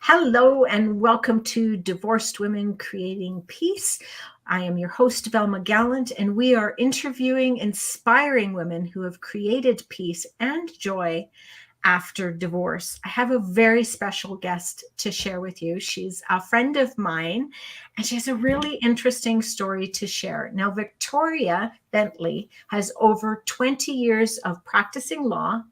Hello and welcome to Divorced Women Creating Peace. I am your host, Velma Gallant, and we are interviewing inspiring women who have created peace and joy after divorce. I have a very special guest to share with you. She's a friend of mine, and she has a really interesting story to share. Now, Victoria Bentley has over 20 years of practicing law,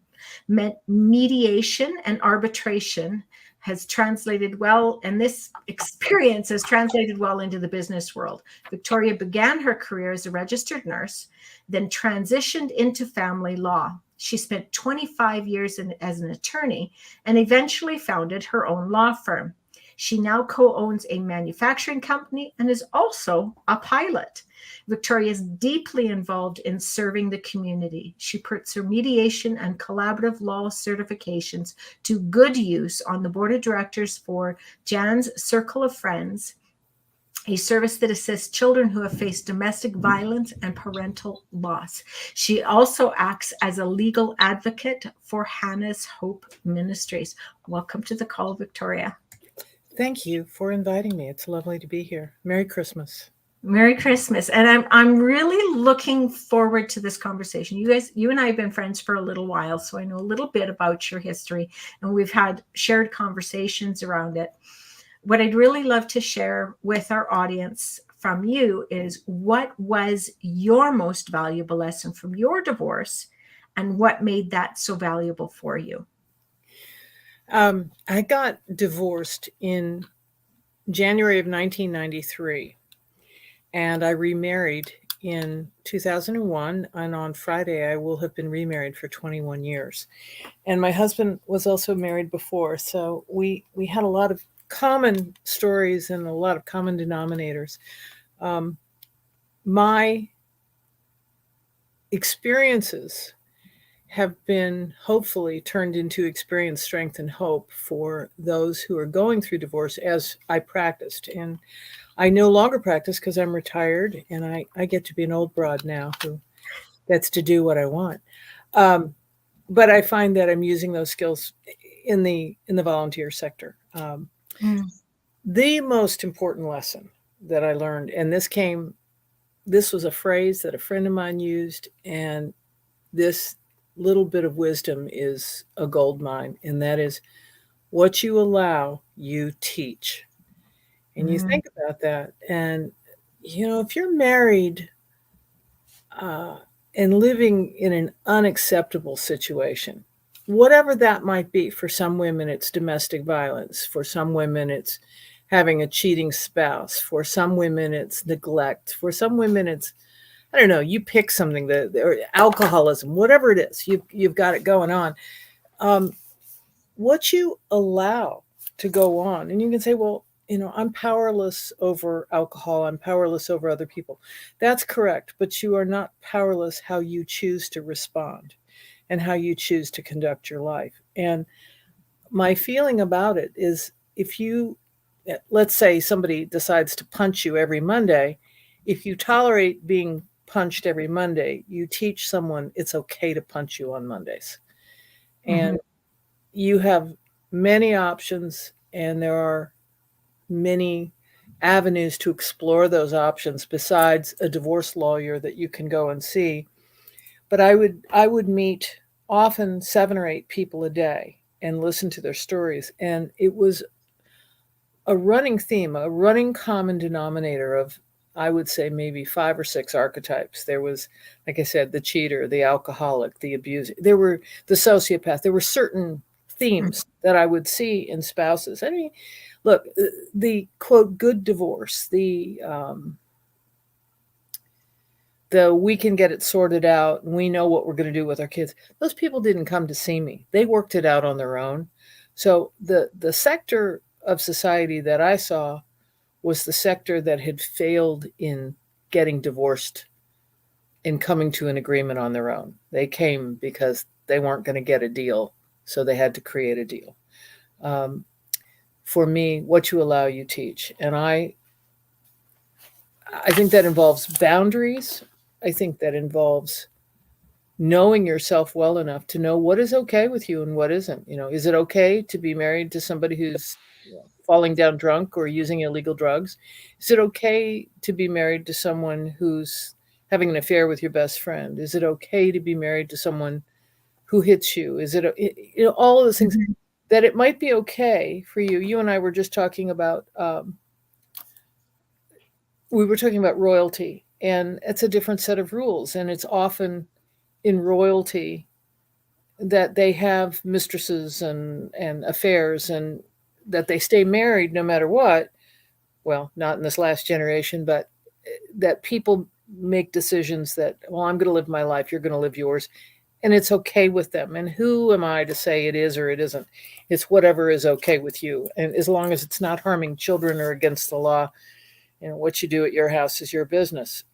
mediation and arbitration has translated well, and this experience has translated well into the business world. Victoria began her career as a registered nurse, then transitioned into family law. She spent 25 years as an attorney and eventually founded her own law firm. She now co-owns a manufacturing company and is also a pilot. Victoria is deeply involved in serving the community. She puts her mediation and collaborative law certifications to good use on the board of directors for Jan's Circle of Friends, a service that assists children who have faced domestic violence and parental loss. She also acts as a legal advocate for Hannah's Hope Ministries. Welcome to the call, Victoria. Thank you for inviting me. It's lovely to be here. Merry Christmas. Merry Christmas. And I'm really looking forward to this conversation. You and I have been friends for a little while, so I know a little bit about your history, and we've had shared conversations around it. What I'd really love to share with our audience from you is what was your most valuable lesson from your divorce and what made that so valuable for you? I got divorced in January of 1993, and I remarried in 2001. And on Friday, I will have been remarried for 21 years. And my husband was also married before, so we had a lot of common stories and a lot of common denominators. My experiences have been hopefully turned into experience, strength, and hope for those who are going through divorce as I practiced. And I no longer practice because I'm retired and I get to be an old broad now who gets to do what I want. But I find that I'm using those skills in the volunteer sector. The most important lesson that I learned, and this was a phrase that a friend of mine used, and this little bit of wisdom is a gold mine, and that is what you allow, you teach. And you think about that, and if you're married and living in an unacceptable situation, whatever that might be, for some women it's domestic violence, for some women it's having a cheating spouse, for some women it's neglect, for some women it's, I don't know, you pick something, or alcoholism, whatever it is, you've got it going on. What you allow to go on, and you can say, well, I'm powerless over alcohol, I'm powerless over other people. That's correct, but you are not powerless how you choose to respond and how you choose to conduct your life. And my feeling about it is, if you, let's say somebody decides to punch you every Monday, if you tolerate being punched every Monday, you teach someone it's okay to punch you on Mondays. And you have many options, and there are many avenues to explore those options besides a divorce lawyer that you can go and see. But I would meet often 7 or 8 people a day and listen to their stories. And it was a running theme, a running common denominator of, I would say, maybe 5 or 6 archetypes. There was, like I said, the cheater, the alcoholic, the abuser. There were the sociopath. There were certain themes that I would see in spouses. I mean, look, the quote good divorce, the we can get it sorted out and we know what we're going to do with our kids. Those people didn't come to see me. They worked it out on their own. So the sector of society that I saw was the sector that had failed in getting divorced and coming to an agreement on their own. They came because they weren't going to get a deal, so they had to create a deal. For me, what you allow, you teach. And I think that involves boundaries. I think that involves knowing yourself well enough to know what is okay with you and what isn't. Is it okay to be married to somebody who's falling down drunk or using illegal drugs? Is it okay to be married to someone who's having an affair with your best friend? Is it okay to be married to someone who hits you? Is it, all of those things Mhm. that it might be okay for you. You and I were just talking about, we were talking about royalty, and it's a different set of rules. And it's often in royalty that they have mistresses and affairs, and that they stay married no matter what. Well, not in this last generation, but that people make decisions that, well, I'm going to live my life, you're going to live yours, and it's okay with them. And who am I to say it is or it isn't? It's whatever is okay with you, and as long as it's not harming children or against the law, what you do at your house is your business.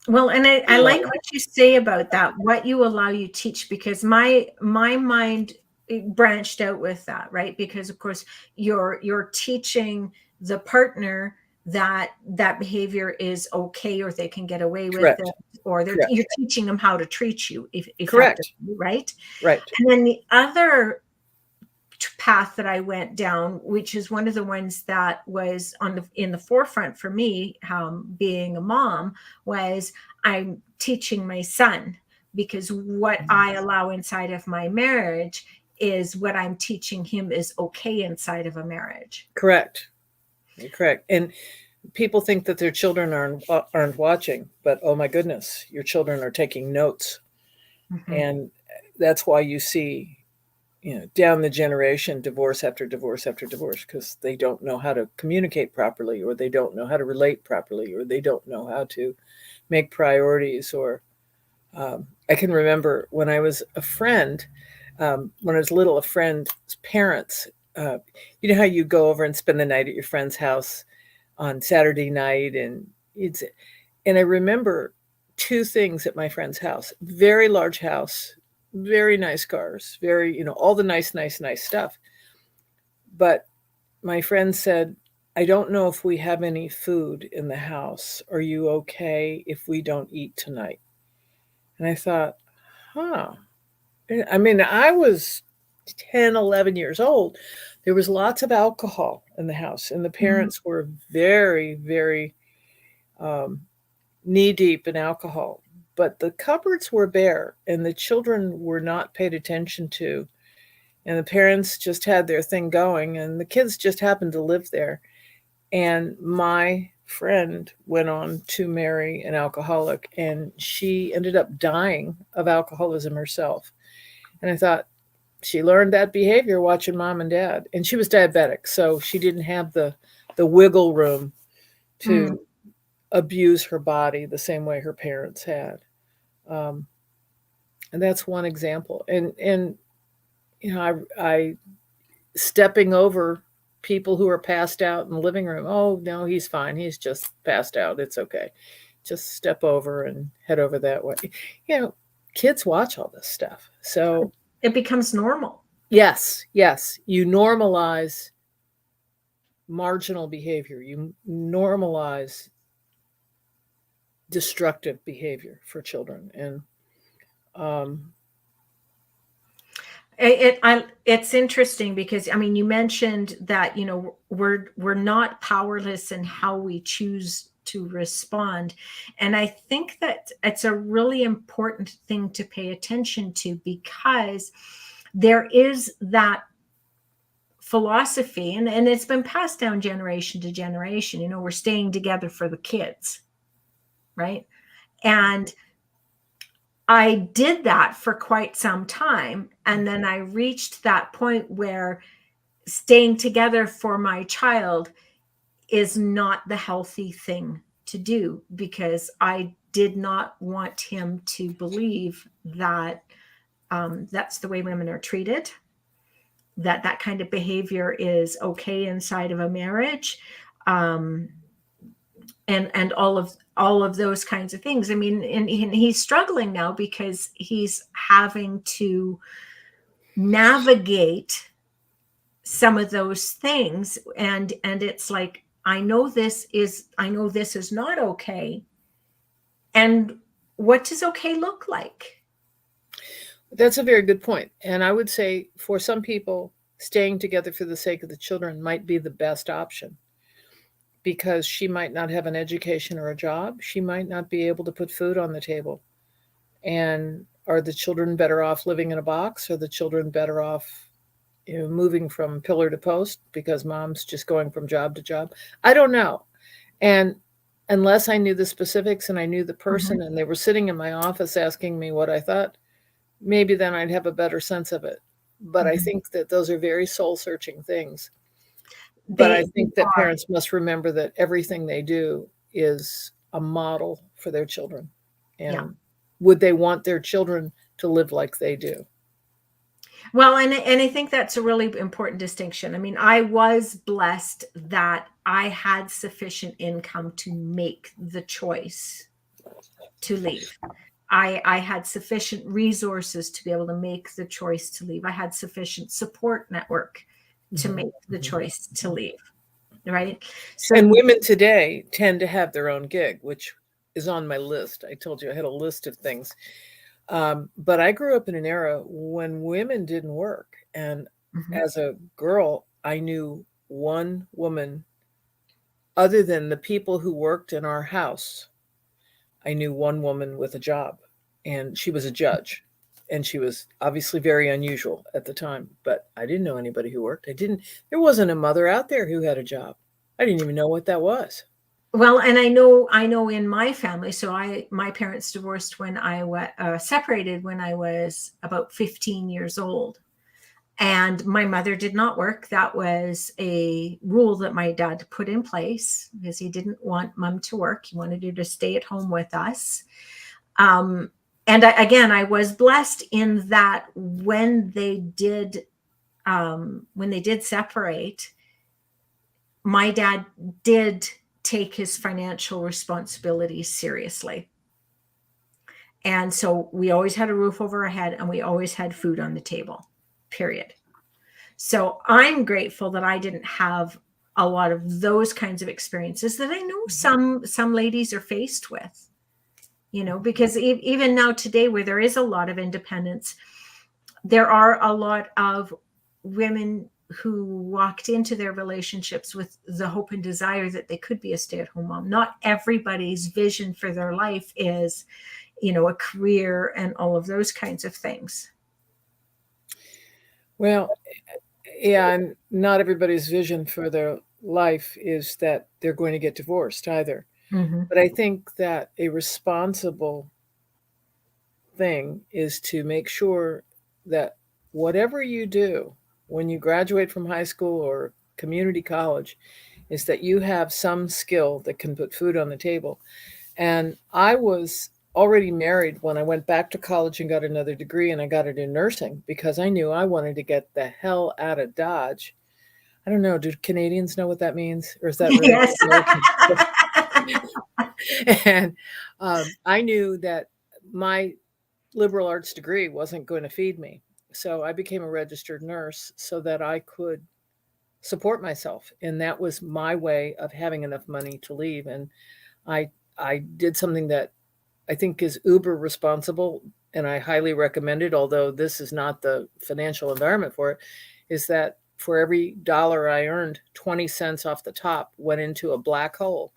Well, and I like what you say about that, what you allow, you teach, because my mind, it branched out with that, right? Because of course you're teaching the partner that behavior is okay, or they can get away with Correct. it, or Correct. you're teaching them how to treat you Correct. effectively, right? Right. And then the other path that I went down, which is one of the ones that was in the forefront for me, being a mom, was I'm teaching my son, because what I allow inside of my marriage is what I'm teaching him is okay inside of a marriage. Correct. Correct. And people think that their children aren't watching, but oh my goodness, your children are taking notes. Mm-hmm. And that's why you see, down the generation, divorce after divorce after divorce, because they don't know how to communicate properly, or they don't know how to relate properly, or they don't know how to make priorities. Or I can remember when I was a friend, when I was little, a friend's parents, you know how you go over and spend the night at your friend's house on Saturday night, and I remember two things at my friend's house: very large house, very nice cars, very, all the nice stuff. But my friend said, I don't know if we have any food in the house. Are you okay if we don't eat tonight? And I thought, huh. I mean, I was 10, 11 years old. There was lots of alcohol in the house, and the parents were very, very knee deep in alcohol. But the cupboards were bare, and the children were not paid attention to. And the parents just had their thing going, and the kids just happened to live there. And my friend went on to marry an alcoholic, and she ended up dying of alcoholism herself. And I thought, she learned that behavior watching mom and dad. And she was diabetic, so she didn't have the wiggle room to abuse her body the same way her parents had. And that's one example. And I stepping over people who are passed out in the living room. Oh, no, he's fine. He's just passed out. It's okay. Just step over and head over that way. Kids watch all this stuff. So it becomes normal. Yes. You normalize marginal behavior. You normalize destructive behavior for children. And it's interesting because, I mean, you mentioned that, we're not powerless in how we choose to respond. And I think that it's a really important thing to pay attention to, because there is that philosophy, and it's been passed down generation to generation. We're staying together for the kids, right? And I did that for quite some time. And then I reached that point where staying together for my child is not the healthy thing to do, because I did not want him to believe that that's the way women are treated, that kind of behavior is okay inside of a marriage. And all of those kinds of things. I mean, and he's struggling now because he's having to navigate some of those things, and it's like, I know this is not okay. And what does okay look like? That's a very good point. And I would say for some people, staying together for the sake of the children might be the best option, because she might not have an education or a job. She might not be able to put food on the table. And are the children better off living in a box? Are the children better off, moving from pillar to post because mom's just going from job to job? I don't know. And unless I knew the specifics and I knew the person and they were sitting in my office asking me what I thought, maybe then I'd have a better sense of it. But I think that those are very soul-searching things. But I think that parents must remember that everything they do is a model for their children. And would they want their children to live like they do? Well, and I think that's a really important distinction. I mean, I was blessed that I had sufficient income to make the choice to leave. I had sufficient resources to be able to make the choice to leave. I had sufficient support network to make the choice to leave, right? So, and women today tend to have their own gig, which is on my list. I told you I had a list of things. But I grew up in an era when women didn't work. And as a girl, I knew one woman, other than the people who worked in our house. I knew one woman with a job, and she was a judge. And she was obviously very unusual at the time, but I didn't know anybody who worked. There wasn't a mother out there who had a job. I didn't even know what that was. Well, and I know in my family, so my parents divorced when I was separated when I was about 15 years old. And my mother did not work. That was a rule that my dad put in place because he didn't want mom to work. He wanted her to stay at home with us. And I was blessed in that when they did separate, my dad did take his financial responsibilities seriously. And so we always had a roof over our head and we always had food on the table, period. So I'm grateful that I didn't have a lot of those kinds of experiences that I know some ladies are faced with. Because even now today, where there is a lot of independence, there are a lot of women who walked into their relationships with the hope and desire that they could be a stay-at-home mom. Not everybody's vision for their life is, a career and all of those kinds of things. Well, yeah, and not everybody's vision for their life is that they're going to get divorced either. But I think that a responsible thing is to make sure that whatever you do when you graduate from high school or community college is that you have some skill that can put food on the table. And I was already married when I went back to college and got another degree, and I got it in nursing because I knew I wanted to get the hell out of Dodge. I don't know. Do Canadians know what that means? Or is that really yes. And I knew that my liberal arts degree wasn't going to feed me. So I became a registered nurse so that I could support myself. And that was my way of having enough money to leave. And I did something that I think is uber responsible, and I highly recommend it, although this is not the financial environment for it, is that for every dollar I earned, 20 cents off the top went into a black hole.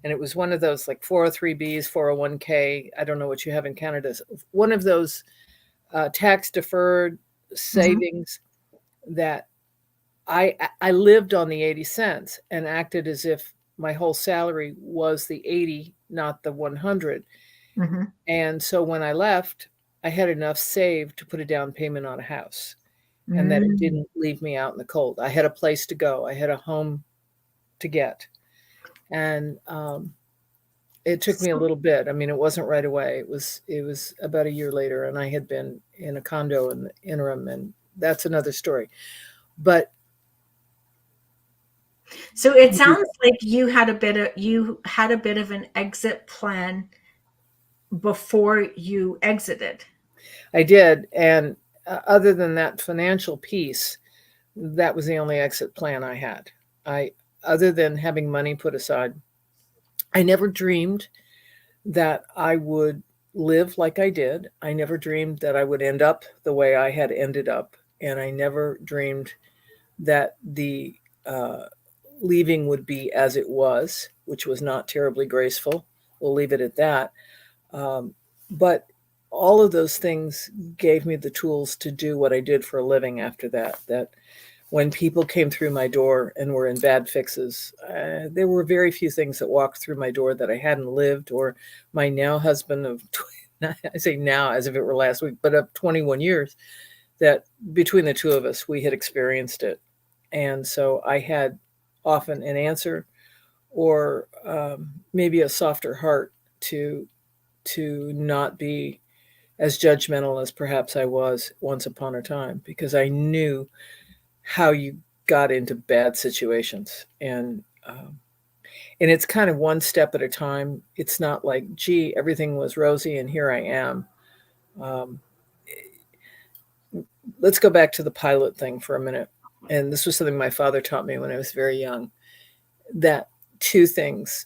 And it was one of those like 403Bs, 401k. I don't know what you have in Canada. One of those tax deferred savings that I lived on the 80 cents and acted as if my whole salary was the 80, not the 100. And so when I left, I had enough saved to put a down payment on a house, and that it didn't leave me out in the cold. I had a place to go. I had a home to get. And it took me a little bit. I mean, it wasn't right away. It was about a year later, and I had been in a condo in the interim, and that's another story. But so it sounds like you had a bit of an exit plan before you exited. I did, and other than that financial piece, that was the only exit plan I had. Other than having money put aside, I never dreamed that I would live like I did. I never dreamed that I would end up the way I had ended up. And I never dreamed that the leaving would be as it was, which was not terribly graceful. We'll leave it at that. But all of those things gave me the tools to do what I did for a living after that. That when people came through my door and were in bad fixes, there were very few things that walked through my door that I hadn't lived, or my now husband of, I say now as if it were last week, but of 21 years, that between the two of us, we had experienced it. And so I had often an answer or maybe a softer heart to not be as judgmental as perhaps I was once upon a time, because I knew how you got into bad situations. And it's kind of one step at a time. It's not like, gee, everything was rosy and here I am. Let's go back to the pilot thing for a minute. And this was something my father taught me when I was very young, that two things: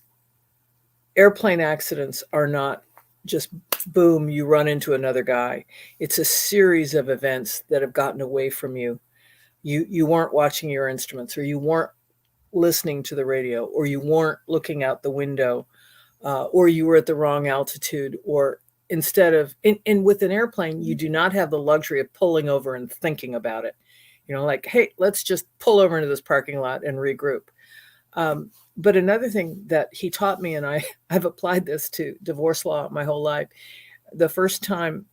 airplane accidents are not just boom, you run into another guy. It's a series of events that have gotten away from you. You weren't watching your instruments, or you weren't listening to the radio, or you weren't looking out the window, or you were at the wrong altitude, or instead of, and with an airplane, you do not have the luxury of pulling over and thinking about it. Like, hey, let's just pull over into this parking lot and regroup. But another thing that he taught me, and I've applied this to divorce law my whole life. The first time,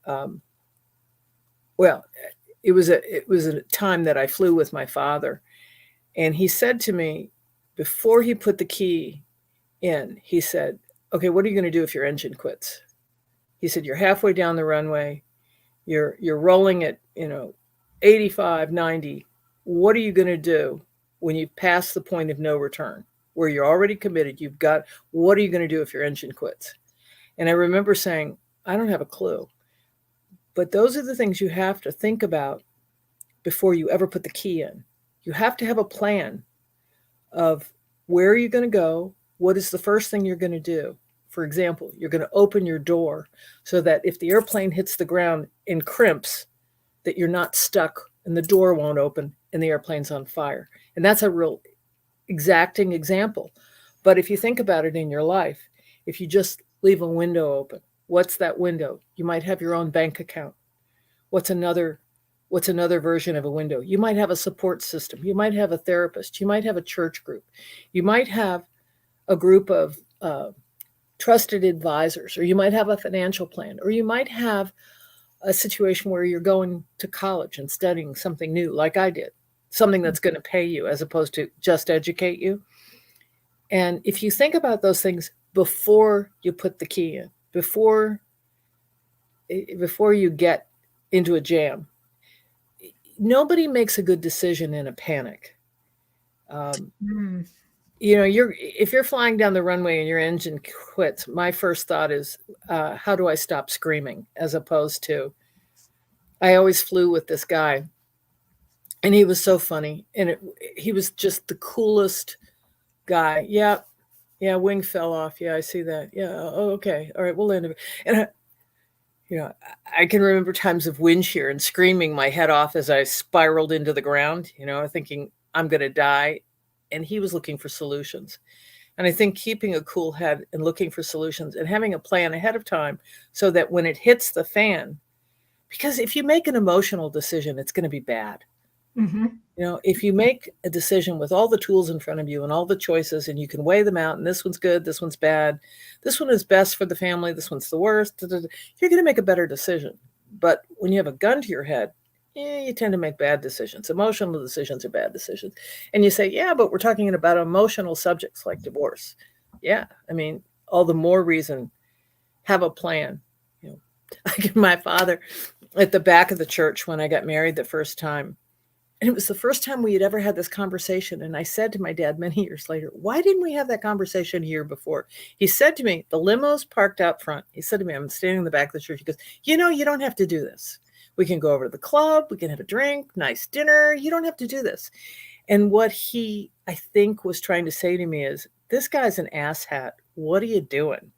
it was a time that I flew with my father, and he said to me, before he put the key in, he said, "Okay, what are you going to do if your engine quits?" He said, "You're halfway down the runway, you're rolling at 85, 90. What are you going to do when you pass the point of no return, where you're already committed? What are you going to do if your engine quits?" And I remember saying, I don't have a clue. But those are the things you have to think about before you ever put the key in. You have to have a plan of where are you going to go? What is the first thing you're going to do? For example, you're going to open your door so that if the airplane hits the ground and crimps, that you're not stuck and the door won't open and the airplane's on fire. And that's a real exacting example. But if you think about it in your life, if you just leave a window open, what's that window? You might have your own bank account. What's another version of a window? You might have a support system. You might have a therapist. You might have a church group. You might have a group of trusted advisors, or you might have a financial plan, or you might have a situation where you're going to college and studying something new, like I did, something that's going to pay you as opposed to just educate you. And if you think about those things before you put the key in, before you get into a jam, nobody makes a good decision in a panic. If you're flying down the runway and your engine quits, my first thought is, how do I stop screaming? As opposed to, I always flew with this guy, and he was so funny, and he was just the coolest guy. Yeah, wing fell off. Yeah, I see that. Yeah, oh, okay, all right, we'll land it. And I can remember times of wind shear and screaming my head off as I spiraled into the ground, thinking I'm going to die. And he was looking for solutions. And I think keeping a cool head and looking for solutions and having a plan ahead of time so that when it hits the fan, because if you make an emotional decision, it's going to be bad. Mm-hmm. If you make a decision with all the tools in front of you and all the choices, and you can weigh them out, and this one's good, this one's bad, this one is best for the family, this one's the worst, you're going to make a better decision. But when you have a gun to your head, you tend to make bad decisions. Emotional decisions are bad decisions. And you say, yeah, but we're talking about emotional subjects like divorce. Yeah, I mean, all the more reason, have a plan. Like my father at the back of the church when I got married the first time, and it was the first time we had ever had this conversation. And I said to my dad many years later, why didn't we have that conversation a year before? He said to me, the limo's parked out front. He said to me, I'm standing in the back of the church. He goes, you don't have to do this. We can go over to the club. We can have a drink, nice dinner. You don't have to do this. And what he, I think, was trying to say to me is, this guy's an asshat. What are you doing?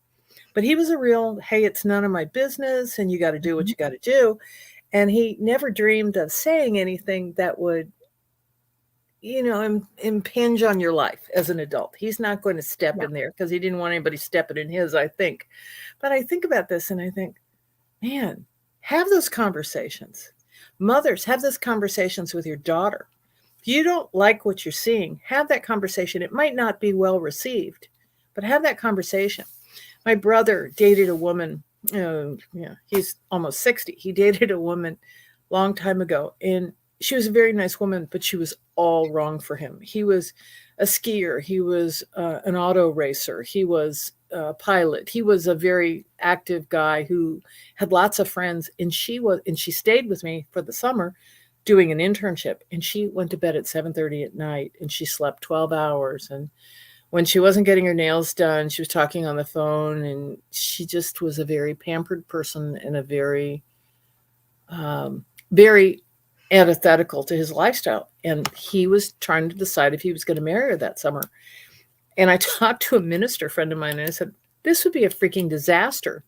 But he was a real, hey, it's none of my business, and you got to do what you got to do. And he never dreamed of saying anything that would impinge on your life as an adult. He's not going to step Yeah. in there because he didn't want anybody stepping in his, I think. But I think about this and I think, man, have those conversations. Mothers, have those conversations with your daughter. If you don't like what you're seeing, have that conversation. It might not be well received, but have that conversation. My brother dated a woman, he's almost 60. He dated a woman a long time ago, and she was a very nice woman, but she was all wrong for him. He was a skier. He was an auto racer. He was a pilot. He was a very active guy who had lots of friends. And she stayed with me for the summer doing an internship. And she went to bed at 7:30 at night, and she slept 12 hours. And when she wasn't getting her nails done, she was talking on the phone, and she just was a very pampered person and a very, very antithetical to his lifestyle. And he was trying to decide if he was going to marry her that summer. And I talked to a minister friend of mine, and I said, this would be a freaking disaster.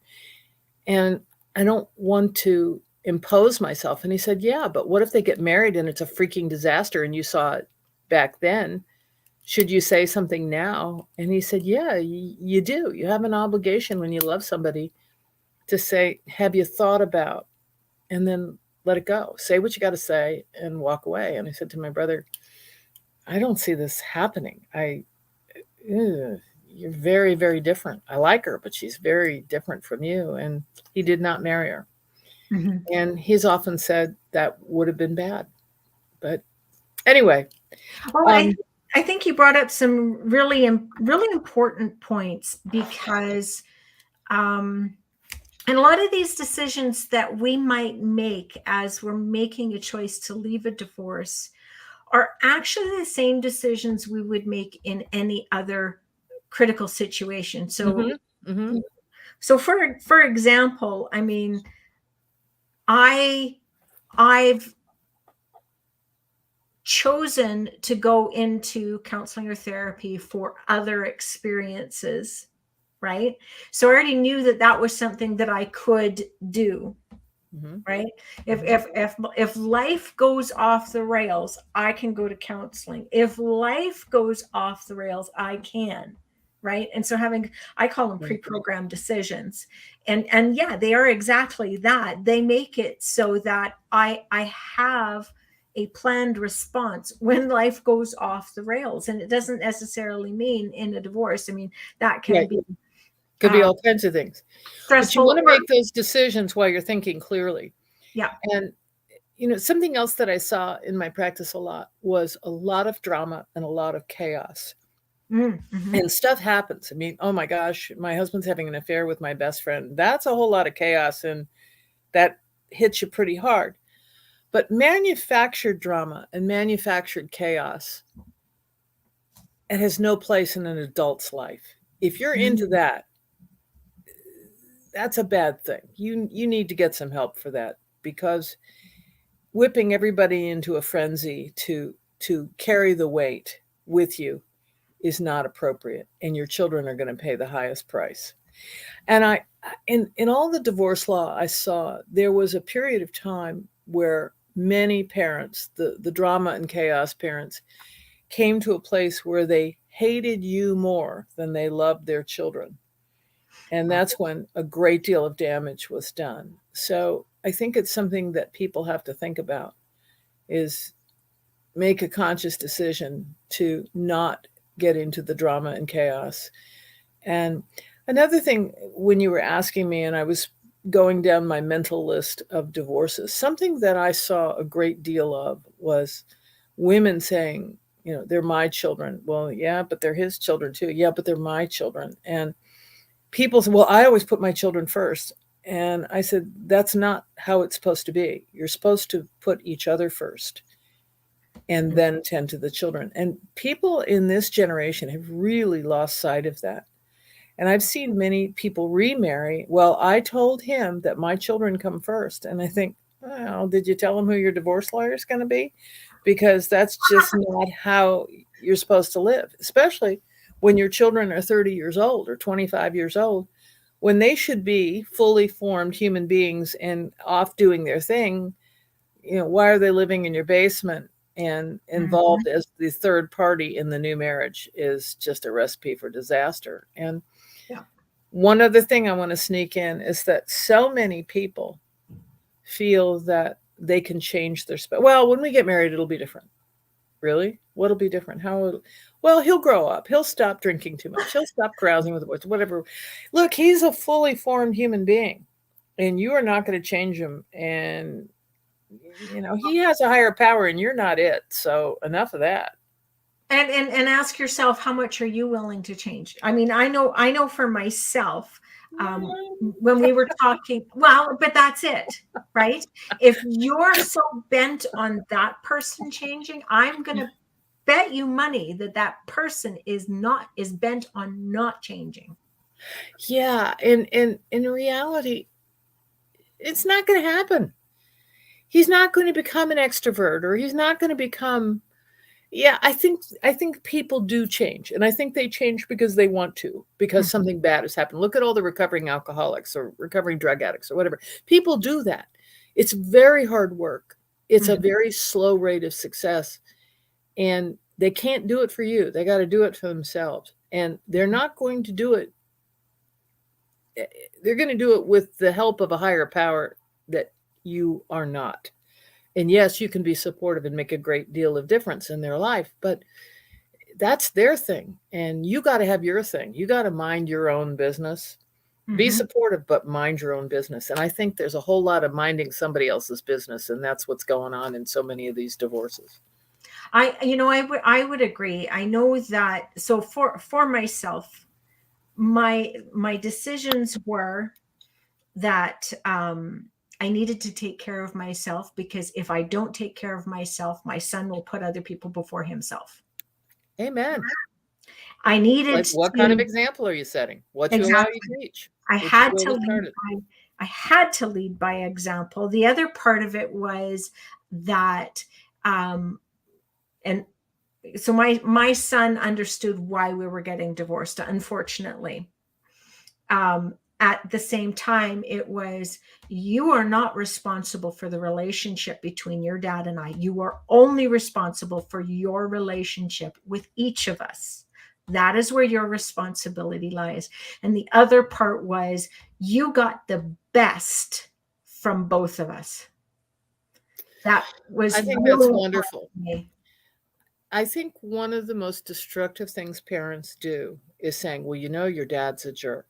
And I don't want to impose myself. And he said, yeah, but what if they get married and it's a freaking disaster and you saw it back then? Should you say something now? And he said, yeah, you do. You have an obligation when you love somebody to say, have you thought about? And then let it go. Say what you got to say and walk away. And I said to my brother, I don't see this happening. You're very, very different. I like her, but she's very different from you. And he did not marry her. Mm-hmm. And he's often said that would have been bad. But anyway. Well, I think you brought up some really important points, because and a lot of these decisions that we might make as we're making a choice to leave a divorce are actually the same decisions we would make in any other critical situation. So, Mm-hmm. Mm-hmm. so for example, I mean, I've chosen to go into counseling or therapy for other experiences, right? So I already knew that was something that I could do. Mm-hmm. Right. If life goes off the rails, I can go to counseling. If life goes off the rails, I can. Right. And so I call them pre-programmed decisions. And yeah, they are exactly that. They make it so that I have a planned response when life goes off the rails. And it doesn't necessarily mean in a divorce. I mean, that can be. Could be all kinds of things. But you want to make those decisions while you're thinking clearly. Yeah. And, something else that I saw in my practice a lot was a lot of drama and a lot of chaos. Mm-hmm. And stuff happens. I mean, oh my gosh, my husband's having an affair with my best friend. That's a whole lot of chaos, and that hits you pretty hard. But manufactured drama and manufactured chaos, it has no place in an adult's life. If you're into that, that's a bad thing. You need to get some help for that, because whipping everybody into a frenzy to carry the weight with you is not appropriate, and your children are going to pay the highest price. And in all the divorce law I saw, there was a period of time where many parents, the drama and chaos parents, came to a place where they hated you more than they loved their children. And that's when a great deal of damage was done. So I think it's something that people have to think about, is make a conscious decision to not get into the drama and chaos. And another thing, when you were asking me and I was going down my mental list of divorces, something that I saw a great deal of was women saying, they're my children. Well, yeah, but they're his children too. Yeah, but they're my children. And people say, well, I always put my children first. And I said, that's not how it's supposed to be. You're supposed to put each other first and then tend to the children. And people in this generation have really lost sight of that. And I've seen many people remarry. Well, I told him that my children come first. And I think, well, did you tell him who your divorce lawyer is going to be? Because that's just not how you're supposed to live, especially when your children are 30 years old or 25 years old, when they should be fully formed human beings and off doing their thing. Why are they living in your basement and involved as the third party in the new marriage is just a recipe for disaster. And Yeah. one other thing I want to sneak in is that so many people feel that they can change their spouse. Well, when we get married, it'll be different. Really? What'll be different? Well, he'll grow up. He'll stop drinking too much. He'll stop carousing with the boys, whatever. Look, he's a fully formed human being, and you are not going to change him. And, he has a higher power and you're not it. So enough of that. And ask yourself, how much are you willing to change? I mean, I know for myself, when we were talking, well, but that's it, right? If you're so bent on that person changing, I'm going to bet you money that person is bent on not changing. Yeah. And in reality, it's not going to happen. He's not going to become an extrovert, or he's not going to become. Yeah, I think people do change, and I think they change because they want to, because something bad has happened. Look at all the recovering alcoholics or recovering drug addicts or whatever. People do that. It's very hard work. It's a very slow rate of success, and they can't do it for you. They got to do it for themselves, and they're not going to do it. They're going to do it with the help of a higher power that you are not. And yes, you can be supportive and make a great deal of difference in their life, but that's their thing. And you got to have your thing. You got to mind your own business. Be supportive, but mind your own business. And I think there's a whole lot of minding somebody else's business, and that's what's going on in so many of these divorces. I would agree. I know that. So for myself, my decisions were that I needed to take care of myself, because if I don't take care of myself, my son will put other people before himself. Amen. I needed. Like, what kind of example are you setting? What you allow you to teach? I had to lead by example. The other part of it was that, and so my son understood why we were getting divorced, unfortunately. At the same time, it was, you are not responsible for the relationship between your dad and I. You are only responsible for your relationship with each of us. That is where your responsibility lies. And the other part was, you got the best from both of us. That was, I think that's wonderful. I think one of the most destructive things parents do is saying, well, your dad's a jerk,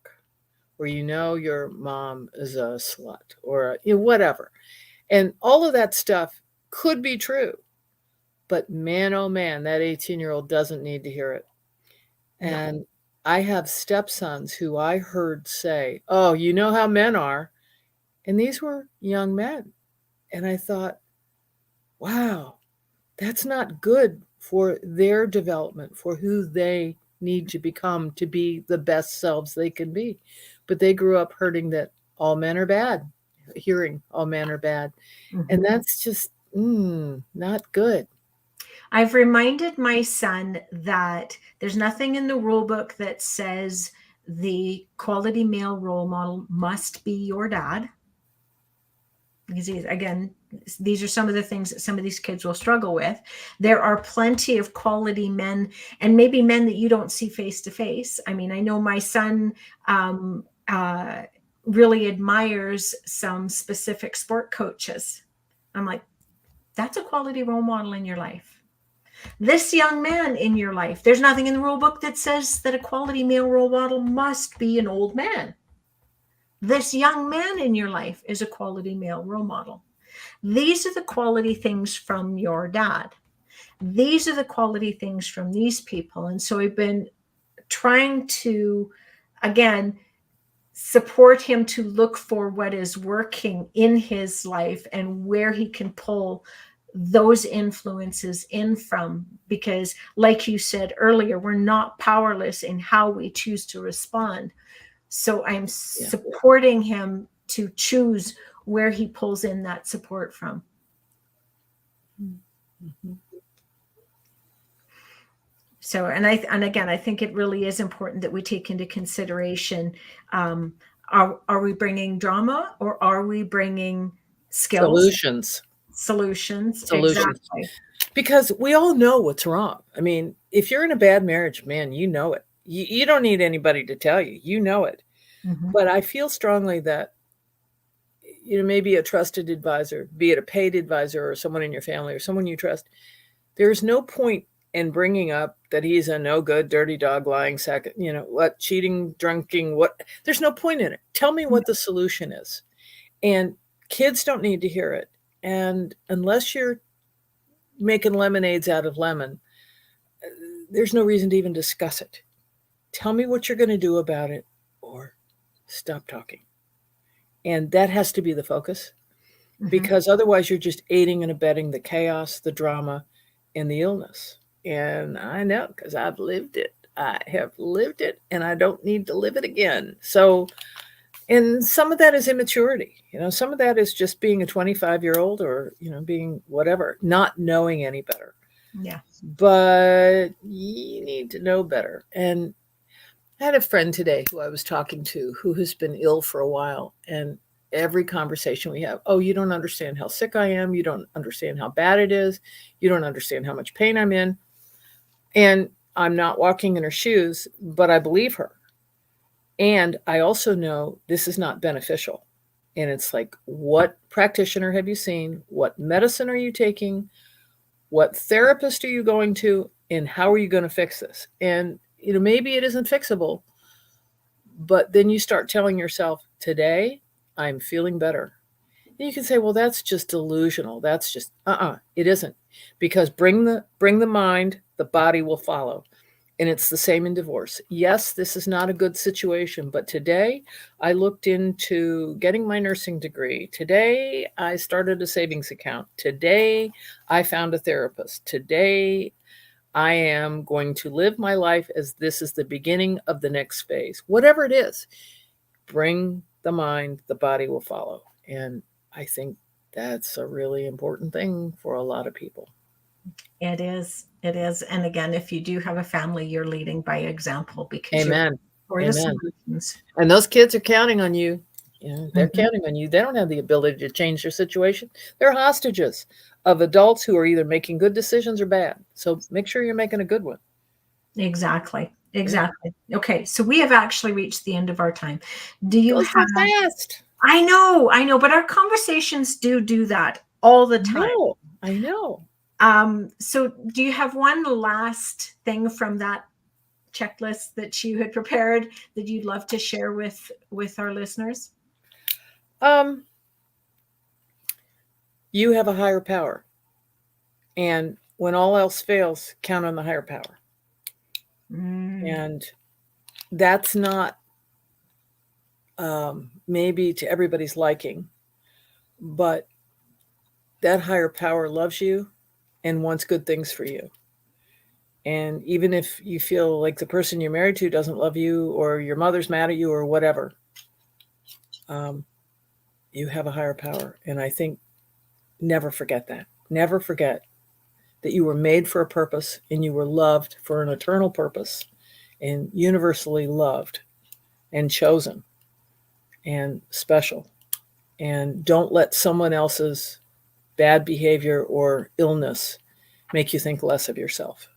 or your mom is a slut, or whatever. And all of that stuff could be true. But man, oh man, that 18-year-old doesn't need to hear it. And I have stepsons who I heard say, oh, you know how men are. And these were young men. And I thought, wow, that's not good for their development, for who they need to become to be the best selves they can be. But they grew up hearing that all men are bad. And that's just not good. I've reminded my son that there's nothing in the rule book that says the quality male role model must be your dad. Because again, these are some of the things that some of these kids will struggle with. There are plenty of quality men, and maybe men that you don't see face to face. I mean, I know my son really admires some specific sport coaches. I'm like, that's a quality role model in your life. This young man in your life, there's nothing in the rule book that says that a quality male role model must be an old man. This young man in your life is a quality male role model. These are the quality things from your dad. These are the quality things from these people. And so I've been trying to, again, support him to look for what is working in his life and where he can pull those influences in from, because like you said earlier, we're not powerless in how we choose to respond. So I'm supporting him to choose where he pulls in that support from. So, and again, I think it really is important that we take into consideration, are we bringing drama, or are we bringing skills? Solutions. Exactly. Because we all know what's wrong. I mean, if you're in a bad marriage, man, you know it. You don't need anybody to tell you. You know it. Mhm. But I feel strongly that, maybe a trusted advisor, be it a paid advisor or someone in your family or someone you trust, there's no point in bringing up that he's a no good, dirty dog, lying sack, cheating, drunking, what. There's no point in it. Tell me what the solution is. And kids don't need to hear it. And unless you're making lemonades out of lemon, there's no reason to even discuss it. Tell me what you're going to do about it, or stop talking. And that has to be the focus, because otherwise you're just aiding and abetting the chaos, the drama, and the illness. And I know, because I've lived it. I have lived it, and I don't need to live it again. So, and some of that is immaturity. Some of that is just being a 25-year-old, or, being whatever, not knowing any better. Yeah. But you need to know better. And I had a friend today who I was talking to who has been ill for a while. And every conversation we have, oh, you don't understand how sick I am. You don't understand how bad it is. You don't understand how much pain I'm in. And I'm not walking in her shoes, but I believe her. And I also know this is not beneficial. And it's like, what practitioner have you seen? What medicine are you taking? What therapist are you going to? And how are you going to fix this? And, maybe it isn't fixable, but then you start telling yourself, today, I'm feeling better. And you can say, well, that's just delusional. That's just, it isn't. Because bring the mind, the body will follow. And it's the same in divorce. Yes, this is not a good situation, but today I looked into getting my nursing degree. Today I started a savings account. Today I found a therapist. Today I am going to live my life as this is the beginning of the next phase. Whatever it is, bring the mind, the body will follow. And I think that's a really important thing for a lot of people. It is. It is. And again, if you do have a family, you're leading by example, because Amen. you're the solutions. And those kids are counting on you. They're counting on you. They don't have the ability to change their situation. They're hostages of adults who are either making good decisions or bad. So make sure you're making a good one. Exactly. Exactly. Yeah. Okay. So we have actually reached the end of our time. Do you have so fast? I know, but our conversations do that all the time. I know. So do you have one last thing from that checklist that you had prepared that you'd love to share with our listeners? You have a higher power. And when all else fails, count on the higher power. And that's not maybe to everybody's liking, but that higher power loves you and wants good things for you. And even if you feel like the person you're married to doesn't love you, or your mother's mad at you, or whatever, you have a higher power. And I think never forget that. Never forget that you were made for a purpose, and you were loved for an eternal purpose, and universally loved and chosen and special. And don't let someone else's bad behavior or illness make you think less of yourself.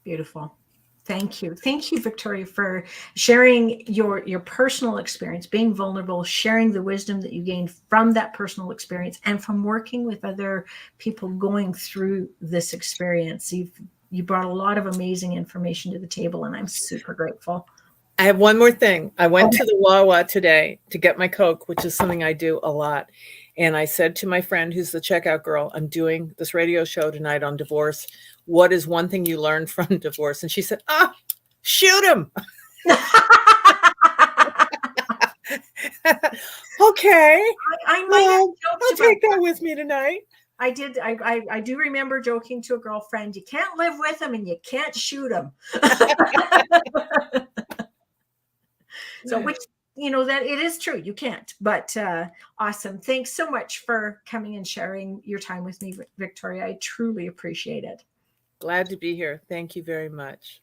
Beautiful. Thank you. Thank you, Victoria, for sharing your personal experience, being vulnerable, sharing the wisdom that you gained from that personal experience and from working with other people going through this experience. You brought a lot of amazing information to the table, and I'm super grateful. I have one more thing. I went to the Wawa today to get my Coke, which is something I do a lot. And I said to my friend, who's the checkout girl, I'm doing this radio show tonight on divorce. What is one thing you learned from divorce? And she said, shoot him. Okay. I'll take that with me tonight. I did. I do remember joking to a girlfriend, you can't live with him and you can't shoot him. So, which, that it is true. You can't, but awesome. Thanks so much for coming and sharing your time with me, Victoria. I truly appreciate it. Glad to be here. Thank you very much.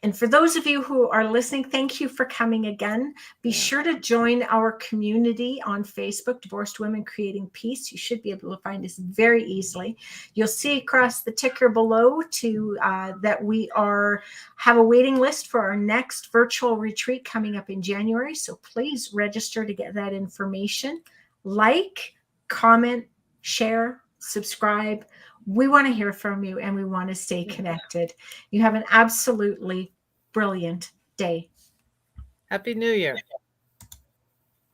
And for those of you who are listening, thank you for coming again. Be sure to join our community on Facebook, Divorced Women Creating Peace. You should be able to find us very easily. You'll see across the ticker below that we have a waiting list for our next virtual retreat coming up in January. So please register to get that information. Like, comment, share, subscribe. We want to hear from you and we want to stay connected. You have an absolutely brilliant day. Happy New Year.